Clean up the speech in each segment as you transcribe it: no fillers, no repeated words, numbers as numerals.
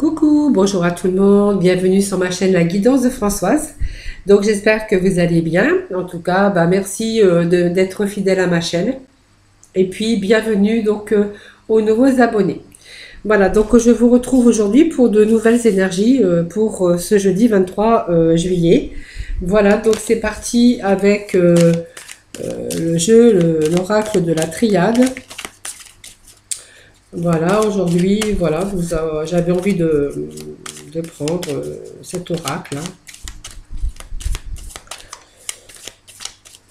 Coucou, bonjour à tout le monde, bienvenue sur ma chaîne La Guidance de Françoise. Donc j'espère que vous allez bien. En tout cas, merci d'être fidèle à ma chaîne. Et puis bienvenue aux nouveaux abonnés. Voilà, donc je vous retrouve aujourd'hui pour de nouvelles énergies pour ce jeudi 23 juillet. Voilà, donc c'est parti avec le jeu, l'oracle de la triade. Voilà, aujourd'hui, voilà, j'avais envie de prendre cet oracle, hein.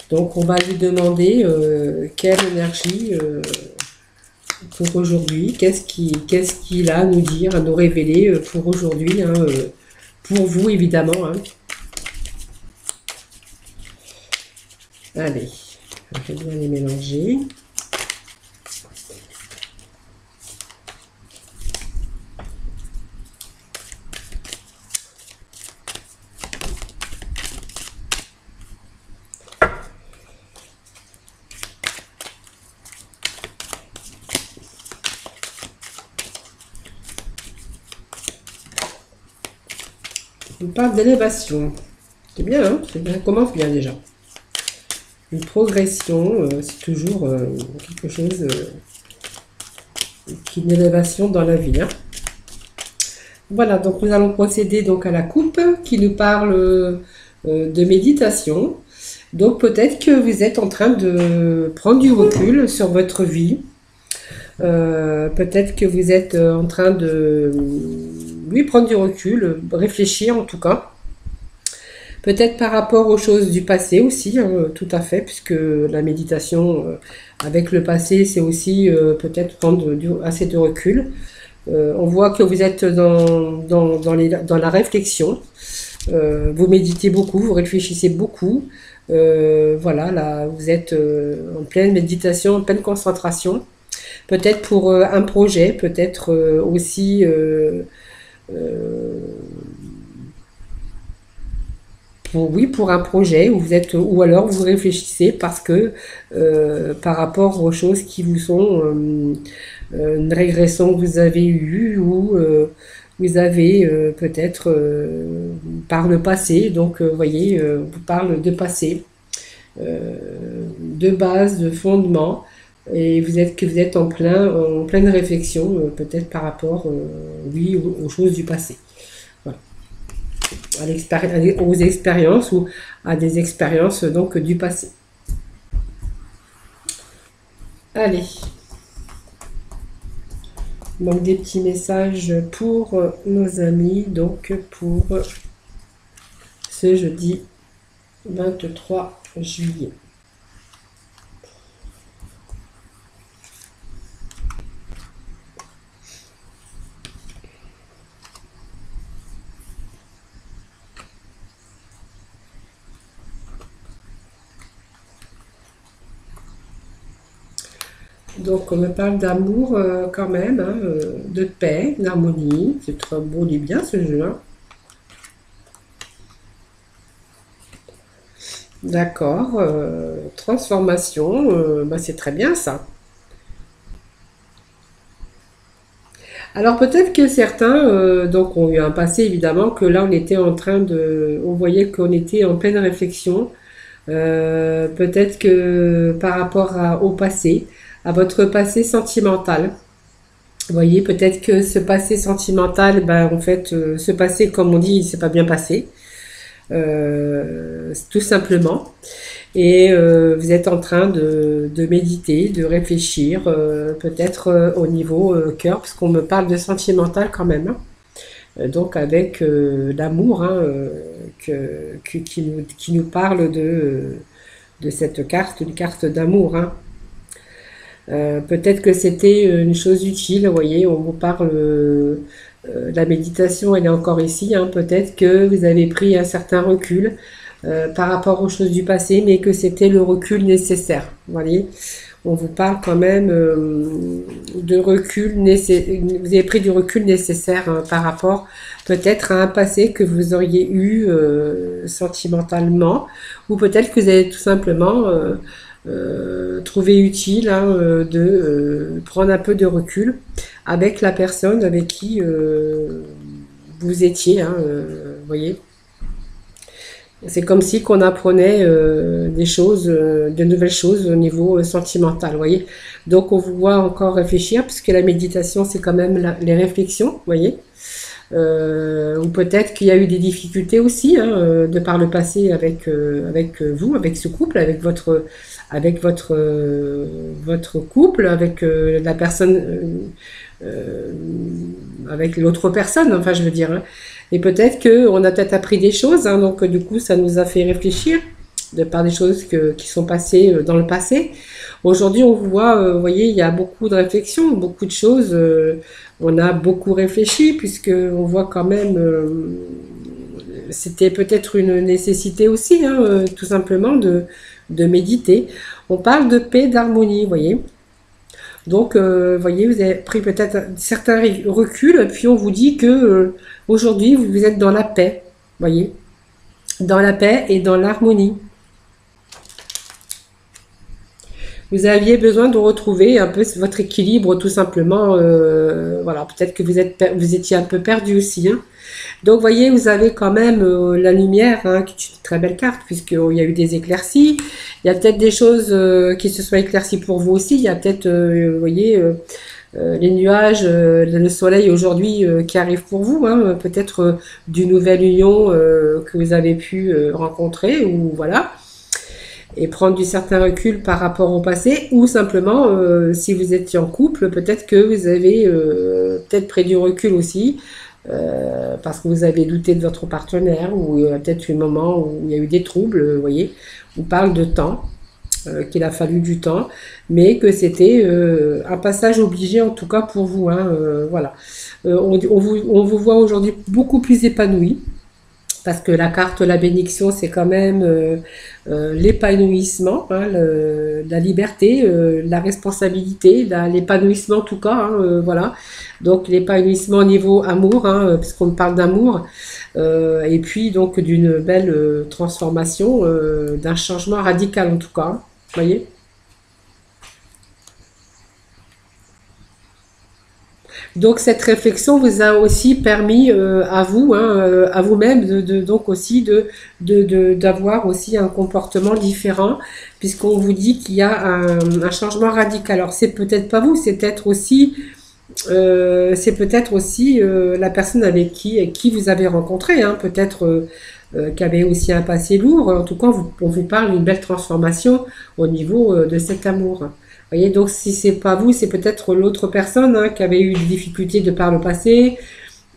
Donc, on va lui demander quelle énergie pour aujourd'hui, qu'est-ce qu'il a à nous dire, à nous révéler pour aujourd'hui, hein, pour vous évidemment, hein. Allez, je vais bien les mélanger. On parle d'élévation. C'est bien, hein, ça commence bien déjà. Une progression, c'est toujours quelque chose qui est une élévation dans la vie, hein. Voilà, donc nous allons procéder donc à la coupe qui nous parle de méditation. Donc peut-être que vous êtes en train de prendre du recul sur votre vie. Peut-être que vous êtes en train de lui prendre du recul, réfléchir en tout cas. Peut-être par rapport aux choses du passé aussi, hein, tout à fait, puisque la méditation avec le passé, c'est aussi peut-être prendre assez de recul. On voit que vous êtes dans la réflexion. Vous méditez beaucoup, vous réfléchissez beaucoup. Voilà, là, vous êtes en pleine méditation, en pleine concentration. Peut-être pour un projet, peut-être aussi pour un projet où vous êtes, ou alors vous réfléchissez parce que par rapport aux choses qui vous sont une régression que vous avez eue ou vous avez peut-être par le passé, donc vous voyez, vous parle de passé, de base, de fondement. Et vous êtes en pleine réflexion, peut-être par rapport, oui, aux choses du passé. Voilà. Aux expériences ou à des expériences donc du passé. Allez. Donc des petits messages pour nos amis, donc pour ce jeudi 23 juillet. Donc on me parle d'amour quand même, hein, de paix, d'harmonie. C'est très beau et bien ce jeu, hein. D'accord. Transformation, c'est très bien ça. Alors peut-être que certains donc ont eu un passé évidemment que là on était en train on voyait qu'on était en pleine réflexion. Peut-être que par rapport au passé, à votre passé sentimental. Vous voyez, peut-être que ce passé sentimental, en fait, ce passé, comme on dit, il s'est pas bien passé, tout simplement. Et vous êtes en train de méditer, de réfléchir, peut-être au niveau cœur, parce qu'on me parle de sentimental quand même, hein. Donc avec l'amour, hein, qui nous parle de cette carte, une carte d'amour, hein. Peut-être que c'était une chose utile, vous voyez, on vous parle, la méditation, elle est encore ici, hein. Peut-être que vous avez pris un certain recul par rapport aux choses du passé, mais que c'était le recul nécessaire, vous voyez. On vous parle quand même de recul, vous avez pris du recul nécessaire, hein, par rapport peut-être à un passé que vous auriez eu sentimentalement, ou peut-être que vous avez tout simplement trouvé utile hein, de prendre un peu de recul avec la personne avec qui vous étiez, hein, voyez. C'est comme si qu'on apprenait des choses, de nouvelles choses au niveau sentimental, vous voyez. Donc on vous voit encore réfléchir, puisque la méditation, c'est quand même les réflexions, vous voyez. Ou peut-être qu'il y a eu des difficultés aussi, hein, de par le passé avec vous, avec ce couple, avec votre couple, avec la personne, euh, avec l'autre personne, enfin je veux dire, hein. Et peut-être qu'on a peut-être appris des choses, hein, donc du coup ça nous a fait réfléchir de par des choses qui sont passées dans le passé. Aujourd'hui on voit, vous voyez, il y a beaucoup de réflexions, beaucoup de choses, on a beaucoup réfléchi puisque on voit quand même, c'était peut-être une nécessité aussi, hein, tout simplement de méditer. On parle de paix, d'harmonie, vous voyez. Donc, voyez, vous avez pris peut-être certains reculs, puis on vous dit que aujourd'hui, vous êtes dans la paix, voyez, dans la paix et dans l'harmonie. Vous aviez besoin de retrouver un peu votre équilibre, tout simplement. Voilà, peut-être que vous étiez un peu perdu aussi, hein. Donc, voyez, vous avez quand même la lumière, hein, qui est une très belle carte, puisqu'il y a eu des éclaircies. Il y a peut-être des choses qui se sont éclaircies pour vous aussi. Il y a peut-être, vous voyez, les nuages, le soleil aujourd'hui qui arrive pour vous, hein, peut-être d'une nouvelle union que vous avez pu rencontrer, ou voilà, et prendre du certain recul par rapport au passé, ou simplement, si vous étiez en couple, peut-être que vous avez peut-être pris du recul aussi, parce que vous avez douté de votre partenaire, ou peut-être un moment où il y a eu des troubles, vous voyez. On parle de temps, qu'il a fallu du temps, mais que c'était un passage obligé en tout cas pour vous, hein, voilà. On vous voit aujourd'hui beaucoup plus épanoui, parce que la carte, la bénédiction, c'est quand même l'épanouissement, hein, la liberté, la responsabilité, l'épanouissement en tout cas, hein, voilà. Donc l'épanouissement au niveau amour, hein, puisqu'on parle d'amour, et puis donc d'une belle transformation, d'un changement radical en tout cas, hein, voyez. Donc cette réflexion vous a aussi permis à vous, hein, à vous-même, donc aussi d'avoir aussi un comportement différent, puisqu'on vous dit qu'il y a un changement radical. Alors c'est peut-être pas vous, c'est peut-être aussi la personne avec qui vous avez rencontré, hein, peut-être qui avait aussi un passé lourd. En tout cas, on vous parle d'une belle transformation au niveau de cet amour. Vous voyez, donc si c'est pas vous, c'est peut-être l'autre personne, hein, qui avait eu des difficultés de par le passé.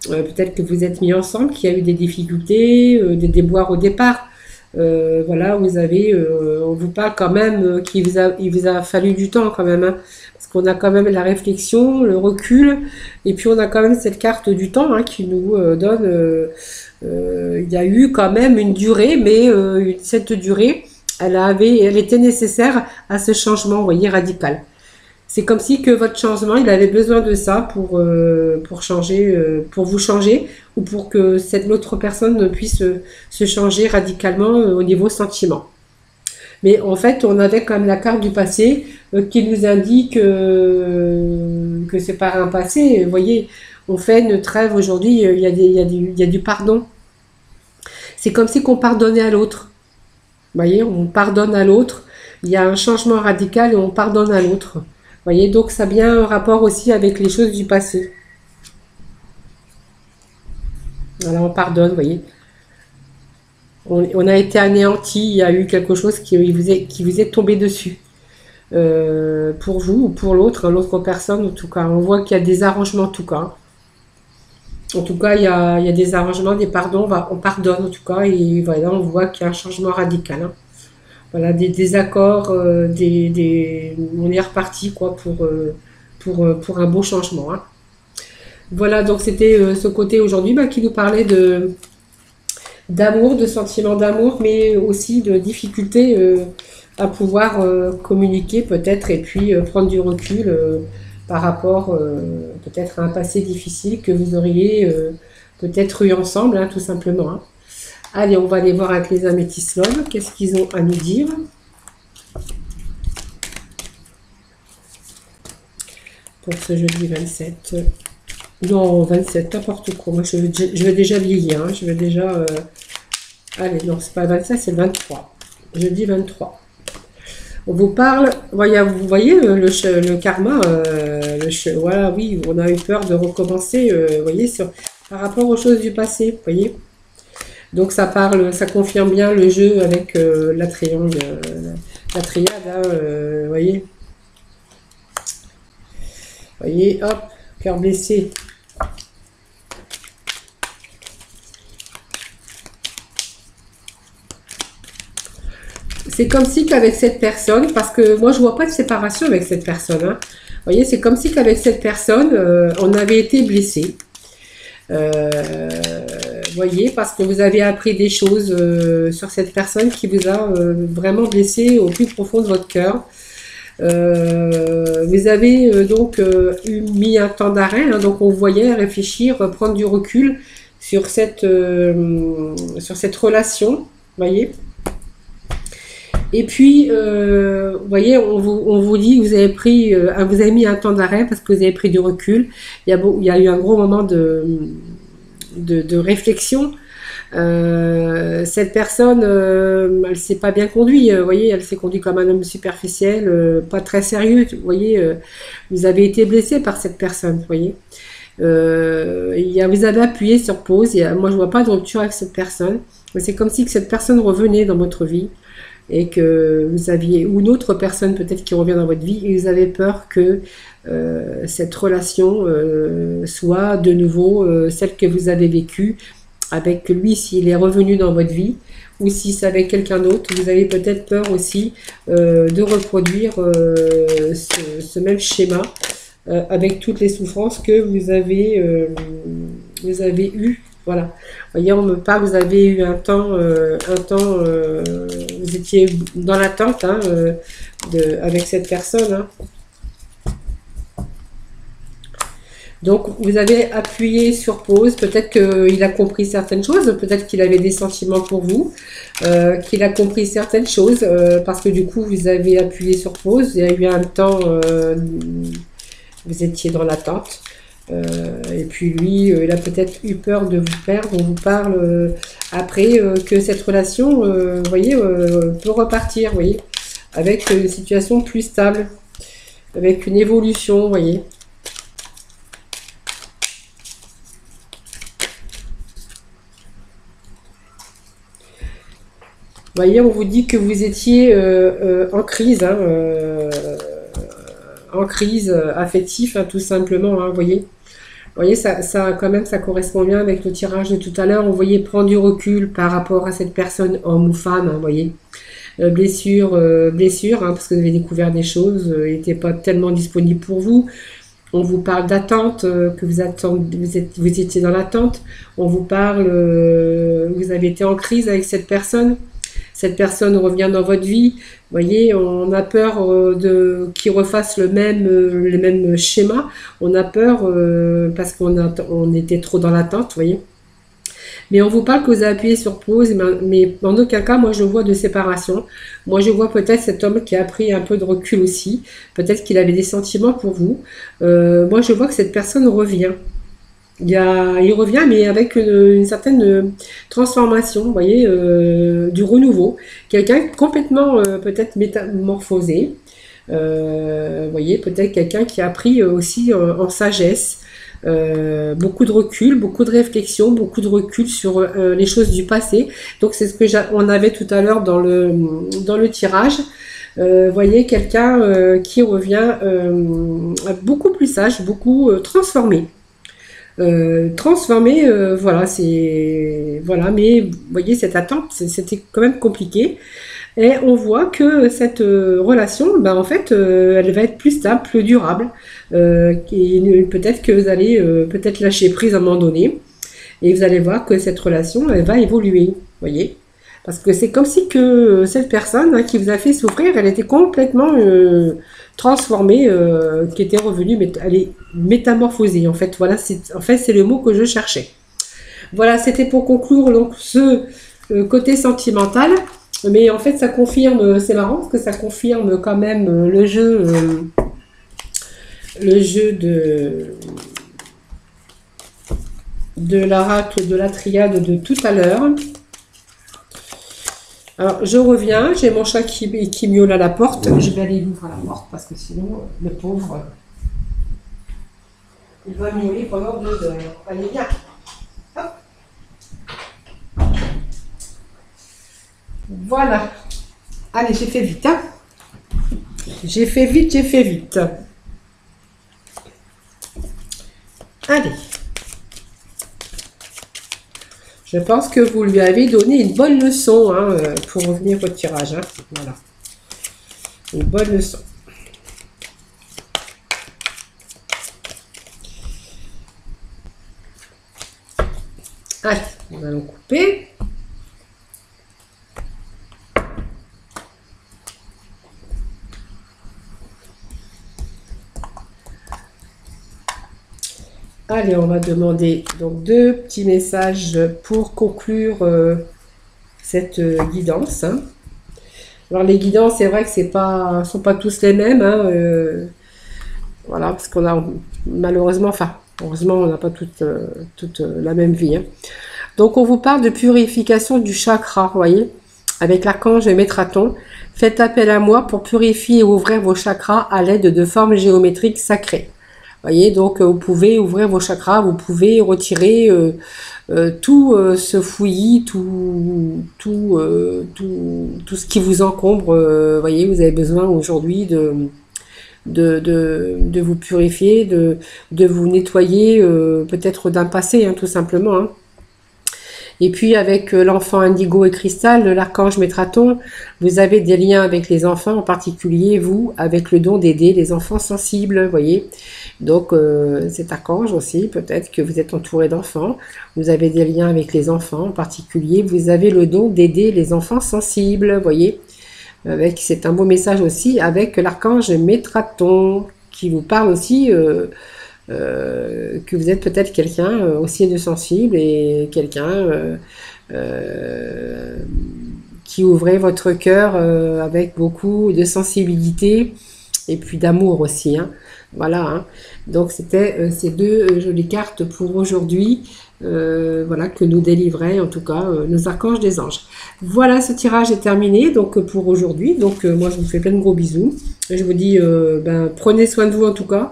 Peut-être que vous êtes mis ensemble, qui a eu des difficultés, des déboires au départ. Voilà, on vous parle quand même il vous a fallu du temps quand même, hein, parce qu'on a quand même la réflexion, le recul, et puis on a quand même cette carte du temps, hein, qui nous donne. Il y a eu quand même une durée, mais cette durée, elle était nécessaire à ce changement, vous voyez, radical. C'est comme si que votre changement, il avait besoin de ça pour changer, pour vous changer, ou pour que l'autre personne puisse se changer radicalement au niveau sentiment. Mais en fait, on avait quand même la carte du passé qui nous indique que c'est par un passé. Vous voyez, on fait une trêve aujourd'hui, il y a du pardon. C'est comme si qu'on pardonnait à l'autre. Vous voyez, on pardonne à l'autre. Il y a un changement radical et on pardonne à l'autre. Vous voyez, donc ça a bien un rapport aussi avec les choses du passé. Voilà, on pardonne, vous voyez. On a été anéanti, il y a eu quelque chose qui vous est tombé dessus. Pour vous ou pour l'autre personne, en tout cas. On voit qu'il y a des arrangements, en tout cas. En tout cas, il y a des arrangements, des pardons, on pardonne, en tout cas. Et voilà, on voit qu'il y a un changement radical, hein. Voilà, des désaccords, on est reparti, quoi, pour un beau changement, hein. Voilà, donc c'était ce côté aujourd'hui, qui nous parlait d'amour, de sentiments d'amour, mais aussi de difficultés à pouvoir communiquer peut-être, et puis prendre du recul par rapport peut-être à un passé difficile que vous auriez peut-être eu ensemble, hein, tout simplement, hein. Allez, on va aller voir avec les améthystes love, qu'est-ce qu'ils ont à nous dire. pour ce jeudi 27. Non, 27, n'importe quoi. Moi, je vais déjà vieillir. Hein. Je vais déjà... Allez, non, c'est pas le 27, c'est le 23. Jeudi 23. On vous parle... Vous voyez le karma. Voilà, oui, on a eu peur de recommencer. Vous voyez, par rapport aux choses du passé. Vous voyez. Donc, ça confirme bien le jeu avec la triangle, la triade. Hein, vous voyez. Vous voyez, hop, cœur blessé. C'est comme si qu'avec cette personne, parce que moi je vois pas de séparation avec cette personne, hein. Vous voyez, c'est comme si qu'avec cette personne, on avait été blessé. Vous voyez, parce que vous avez appris des choses sur cette personne qui vous a vraiment blessé au plus profond de votre cœur. Vous avez donc mis un temps d'arrêt, hein, donc on voyait réfléchir, prendre du recul sur cette relation, vous voyez. Et puis, vous voyez, on vous dit que vous avez mis un temps d'arrêt parce que vous avez pris du recul. Il y a eu un gros moment de réflexion. Cette personne, elle s'est pas bien conduite. Vous voyez, elle s'est conduite comme un homme superficiel, pas très sérieux. Vous voyez, vous avez été blessé par cette personne. Vous voyez, vous avez appuyé sur pause. Moi, je vois pas de rupture avec cette personne. Mais c'est comme si que cette personne revenait dans votre vie. Et que vous aviez, ou une autre personne peut-être qui revient dans votre vie, et vous avez peur que cette relation soit de nouveau celle que vous avez vécue avec lui, s'il est revenu dans votre vie, ou si c'est avec quelqu'un d'autre. Vous avez peut-être peur aussi de reproduire ce même schéma avec toutes les souffrances que vous avez eues. Voilà. Vous voyez, on me parle, vous avez eu un temps, vous étiez dans l'attente hein, avec cette personne. Hein. Donc, vous avez appuyé sur pause. Peut-être qu'il a compris certaines choses. Peut-être qu'il avait des sentiments pour vous. Qu'il a compris certaines choses. Parce que du coup, vous avez appuyé sur pause. Il y a eu un temps, vous étiez dans l'attente. Et puis lui, il a peut-être eu peur de vous perdre. On vous parle après que cette relation, vous voyez, peut repartir, vous voyez, avec une situation plus stable, avec une évolution, vous voyez. Vous voyez, on vous dit que vous étiez en crise, hein, en crise affective, hein, tout simplement, hein, vous voyez. Vous voyez, quand même, ça correspond bien avec le tirage de tout à l'heure. Vous voyez, prendre du recul par rapport à cette personne, homme ou femme, hein, vous voyez. Blessure, hein, parce que vous avez découvert des choses, n'était pas tellement disponible pour vous. On vous parle d'attente, que vous étiez dans l'attente. On vous parle, vous avez été en crise avec cette personne. Cette personne revient dans votre vie. Vous voyez, on a peur qu'il refasse le même schéma. On a peur parce qu'on était trop dans l'attente, vous voyez. Mais on vous parle que vous avez appuyé sur pause, mais en aucun cas, moi, je vois de séparation. Moi, je vois peut-être cet homme qui a pris un peu de recul aussi. Peut-être qu'il avait des sentiments pour vous. Moi, je vois que cette personne revient. Il revient, mais avec une certaine transformation, vous voyez, du renouveau. Quelqu'un complètement peut-être métamorphosé. Vous voyez, peut-être quelqu'un qui a pris aussi en sagesse. Beaucoup de recul, beaucoup de réflexion, beaucoup de recul sur les choses du passé. Donc c'est ce que on avait tout à l'heure dans le tirage. Vous voyez, quelqu'un qui revient beaucoup plus sage, beaucoup transformé. Voilà, mais vous voyez, cette attente, c'était quand même compliqué. Et on voit que cette relation, ben, en fait, elle va être plus stable, plus durable. Et peut-être que vous allez peut-être lâcher prise à un moment donné. Et vous allez voir que cette relation, elle va évoluer. Vous voyez ? Parce que c'est comme si que cette personne hein, qui vous a fait souffrir, elle était complètement transformée, qui était revenue, mais elle est métamorphosée. En fait, voilà, c'est le mot que je cherchais. Voilà, c'était pour conclure donc ce côté sentimental. Mais en fait, ça confirme, c'est marrant parce que ça confirme quand même le jeu le jeu de l'oracle de la triade de tout à l'heure. Alors, je reviens, j'ai mon chat qui miaule à la porte. Je vais aller ouvrir la porte parce que sinon, le pauvre, il va miauler pendant 2 heures. Allez, viens. Hop. Voilà. Allez, j'ai fait vite. Hein. J'ai fait vite, j'ai fait vite. Allez. Je pense que vous lui avez donné une bonne leçon hein, pour revenir au tirage. Hein. Voilà. Une bonne leçon. Allez, nous allons couper. Allez, on va demander donc 2 petits messages pour conclure cette guidance. Hein. Alors les guidances, c'est vrai que sont pas tous les mêmes. Hein, voilà, parce qu'on a malheureusement, enfin, heureusement, on n'a pas toute la même vie. Hein. Donc on vous parle de purification du chakra, vous voyez, avec l'archange Métraton. Faites appel à moi pour purifier et ouvrir vos chakras à l'aide de formes géométriques sacrées. Voyez, donc vous pouvez ouvrir vos chakras, vous pouvez retirer tout ce fouillis, tout ce qui vous encombre. Voyez, vous avez besoin aujourd'hui de vous purifier, de vous nettoyer, peut-être d'un passé, hein, tout simplement. Hein. Et puis avec l'enfant indigo et cristal, l'archange Métraton, vous avez des liens avec les enfants, en particulier vous, avec le don d'aider les enfants sensibles, voyez. Donc cet archange aussi, peut-être que vous êtes entouré d'enfants, vous avez des liens avec les enfants, en particulier vous avez le don d'aider les enfants sensibles, voyez. C'est un beau message aussi avec l'archange Métraton, qui vous parle aussi que vous êtes peut-être quelqu'un aussi de sensible et quelqu'un qui ouvrait votre cœur avec beaucoup de sensibilité et puis d'amour aussi. Hein. Voilà. Hein. Donc c'était ces 2 jolies cartes pour aujourd'hui. Voilà, que nous délivraient en tout cas nos archanges des anges. Voilà, ce tirage est terminé donc pour aujourd'hui. Donc moi je vous fais plein de gros bisous. Et je vous dis prenez soin de vous en tout cas.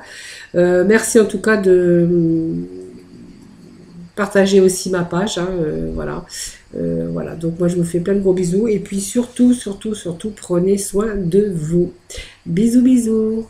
Merci en tout cas de partager aussi ma page. Hein, voilà. Voilà, donc moi je vous fais plein de gros bisous. Et puis surtout, prenez soin de vous. Bisous, bisous.